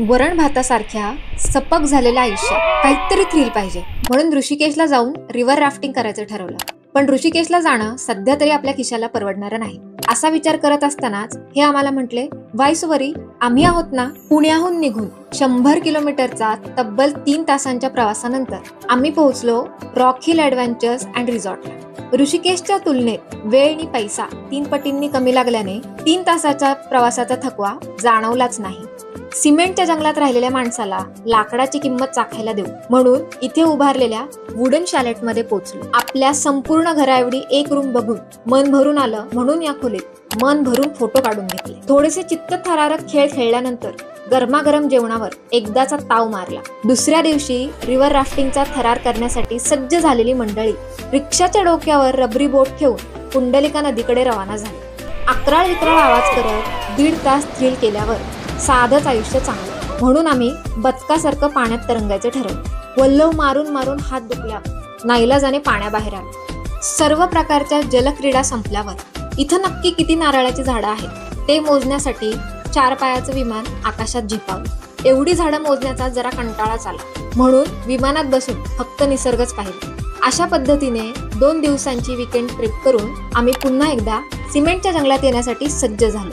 वरण भातासारख्या सपक झालेल्या आयुष्यात काहीतरी थ्रिल पाहिजे म्हणून ऋषिकेशला जाऊन रिव्हर राफ्टिंग करायचं ठरवलं. पण ऋषिकेशला जाणं सध्या तरी आपल्या खिशाला परवडणारं नाही. असा विचार करत असतानाच हे आम्हाला म्हटले, वाईसवरी आम्ही आहोत ना. पुण्याहून निघून 100 किलोमीटरचा तब्बल 3 तासांच्या प्रवासानंतर आम्ही पोहोचलो रॉक हिल ॲडव्हेंचर्स अँड रिसॉर्टला. ऋषिकेशच्या तुलनेत वेळ आणि पैसा 3 पटींनी कमी लागल्याने 3 तासाच्या प्रवासाचा थकवा जाणवलाच नाही. सिमेंटच्या जंगलात राहिलेल्या माणसाला लाकडाची किंमत चाखायला देऊ म्हणून इथे उभारलेल्या वुडन शॅलेटमध्ये पोहोचलो. आपल्या संपूर्ण घराएवढी एक रूम बघून मन भरून आलं म्हणून या खोलीत मन भरून फोटो काढून घेतले. थोडेसे चित्तथरारक खेळ खेळल्यानंतर गरमागरम जेवणावर एकदाचा ताव मारला. दुसऱ्या दिवशी रिव्हर राफ्टिंगचा थरार करण्यासाठी सज्ज झालेली मंडळी रिक्षाच्या डोक्यावर रबरी बोट ठेवून कुंडलिका नदीकडे रवाना झाली. अकराळ विक्राळ आवाज करत 1.5 तास थ्रिल केल्यावर साधंच आयुष्य चांगलं म्हणून आम्ही बदकासारखं पाण्यात तरंगायचं ठरवलं. वल्लव मारून मारून हात दुखल्यावर नाईलाजाने पाण्याबाहेर आलो. सर्व प्रकारच्या जलक्रीडा संपल्यावर इथं नक्की किती नारळाची झाडं आहेत ते मोजण्यासाठी 4 पायाचं विमान आकाशात झेपावलं. एवढी झाडं मोजण्याचा जरा कंटाळाच आला म्हणून विमानात बसून फक्त निसर्गच पाहिला. अशा पद्धतीने 2 दिवसांची वीकेंड ट्रिप करून आम्ही पुन्हा एकदा सिमेंटच्या जंगलात येण्यासाठी सज्ज झालो.